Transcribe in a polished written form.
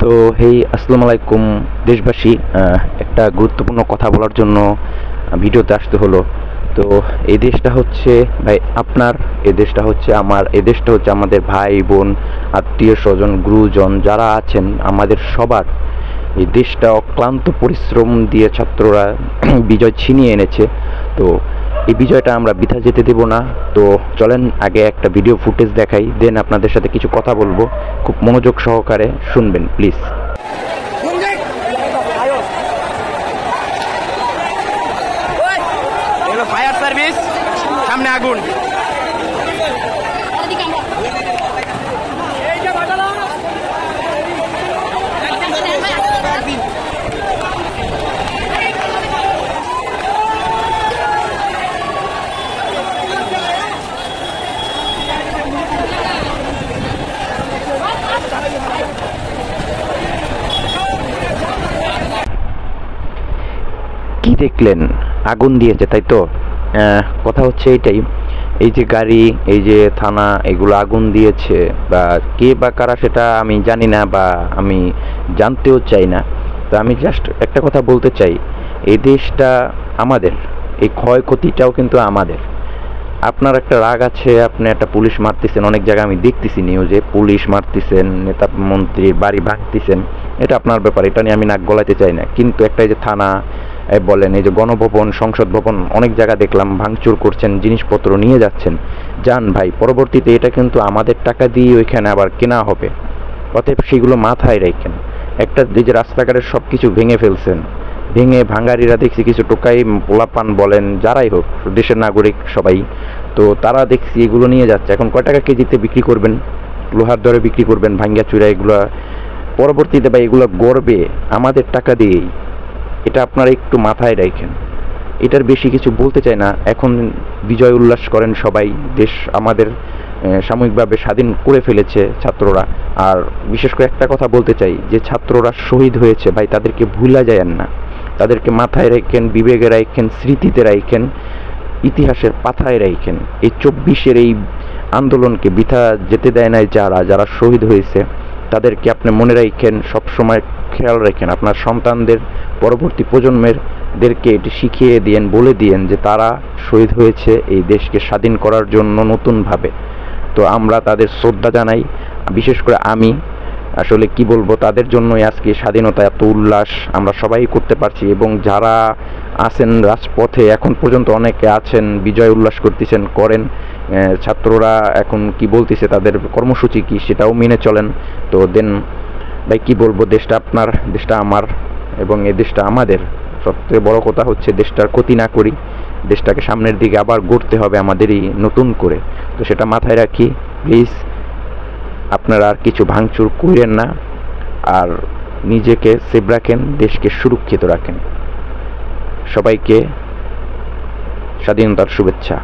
তো হেই আসসালামু আলাইকুম দেশবাসী, একটা গুরুত্বপূর্ণ কথা বলার জন্য ভিডিওতে আসতে হলো। তো এই দেশটা হচ্ছে ভাই আপনার, এই দেশটা হচ্ছে আমার, এই দেশটা হচ্ছে আমাদের ভাই বোন আত্মীয় স্বজন গুরুজন যারা আছেন আমাদের সবার। এই দেশটা অক্লান্ত পরিশ্রম দিয়ে ছাত্ররা বিজয় ছিনিয়ে এনেছে। তো এই বিজয়টা আমরা বৃথা যেতে দেব না। তো চলেন আগে একটা ভিডিও ফুটেজ দেখাই, দেন আপনাদের সাথে কিছু কথা বলবো। খুব মনোযোগ সহকারে শুনবেন প্লিজ। ফায়ার সার্ভিস, সামনে আগুন। কি দেখলেন? আগুন দিয়েছে, তাই তো? কথা হচ্ছে এইটাই, এই যে গাড়ি, এই যে থানা, এগুলো আগুন দিয়েছে বা কে বা কারা সেটা আমি জানি না বা আমি জানতেও চাই না। তো আমি জাস্ট একটা কথা বলতে চাই, এই দেশটা আমাদের, এই ক্ষয়ক্ষতিটাও কিন্তু আমাদের। আপনার একটা রাগ আছে, আপনি একটা পুলিশ মারতেছেন, অনেক জায়গায় আমি দেখতেছি নিউজে পুলিশ মারতেছেন, নেতা মন্ত্রীর বাড়ি ভাঙতেছেন, এটা আপনার ব্যাপার, এটা নিয়ে আমি নাক গলাইতে চাই না। কিন্তু একটা এই যে থানা বলেন, এই যে গণভবন, সংসদ ভবন, অনেক জায়গা দেখলাম ভাঙচুর করছেন, জিনিসপত্র নিয়ে যাচ্ছেন। যান ভাই, পরবর্তীতে এটা কিন্তু আমাদের টাকা দিয়ে ওইখানে আবার কেনা হবে, অতএব সেগুলো মাথায় রাখেন। একটা এই যে রাস্তাঘাটের সব কিছু ভেঙে ফেলছেন, ভেঙে ভাঙারিরা দেখছি কিছু টোকাই পোলাপান বলেন যারাই হোক, দেশের নাগরিক সবাই, তো তারা দেখছি এগুলো নিয়ে যাচ্ছে। এখন কয় টাকা কেজিতে বিক্রি করবেন? লোহার দরে বিক্রি করবেন ভাঙ্গা চুরা এগুলো। পরবর্তীতে ভাই এগুলো গড়বে আমাদের টাকা দিয়েই, এটা আপনারা একটু মাথায় রাখেন। এটার বেশি কিছু বলতে চাই না। এখন বিজয় উল্লাস করেন সবাই, দেশ আমাদের সাময়িকভাবে স্বাধীন করে ফেলেছে ছাত্ররা। আর বিশেষ করে একটা কথা বলতে চাই, যে ছাত্ররা শহীদ হয়েছে ভাই, তাদেরকে ভুলা যায়েন না, তাদেরকে মাথায় রাখেন, বিবেকে রাখেন, স্মৃতিতে রাখেন, ইতিহাসের পাথায় রাখেন। এই 24-এর এই আন্দোলনকে বৃথা যেতে দেয় নাই যারা যারা শহীদ হয়েছে, তাদেরকে আপনি মনে রাখেন, সবসময় খেয়াল রাখেন। আপনার সন্তানদের, পরবর্তী প্রজন্মেরদেরকে এটি শিখিয়ে দিয়েন, বলে দিয়েন যে তারা শহীদ হয়েছে এই দেশকে স্বাধীন করার জন্য নতুনভাবে। তো আমরা তাদের শ্রদ্ধা জানাই। বিশেষ করে আমি আসলে কি বলবো, তাদের জন্যই আজকে স্বাধীনতা, এত উল্লাস আমরা সবাই করতে পারছি। এবং যারা আছেন রাজপথে এখন পর্যন্ত অনেকে আছেন, বিজয় উল্লাস করতেছেন, করেন। ছাত্ররা এখন কি বলতেছে, তাদের কর্মসূচি কি, সেটাও মেনে চলেন। তো দেন ভাই কি বলবো, দেশটা আপনার, দেশটা আমার, এবং এই দেশটা আমাদের। সবচেয়ে বড় কথা হচ্ছে দেশটার ক্ষতি না করি, দেশটাকে সামনের দিকে আবার গড়তে হবে আমাদেরই নতুন করে। তো সেটা মাথায় রাখি। প্লিজ আপনারা আর কিছু ভাঙচুর করেন না, আর নিজেকে সেভ রাখেন, দেশকে সুরক্ষিত রাখেন। সবাইকে স্বাধীনতার শুভেচ্ছা।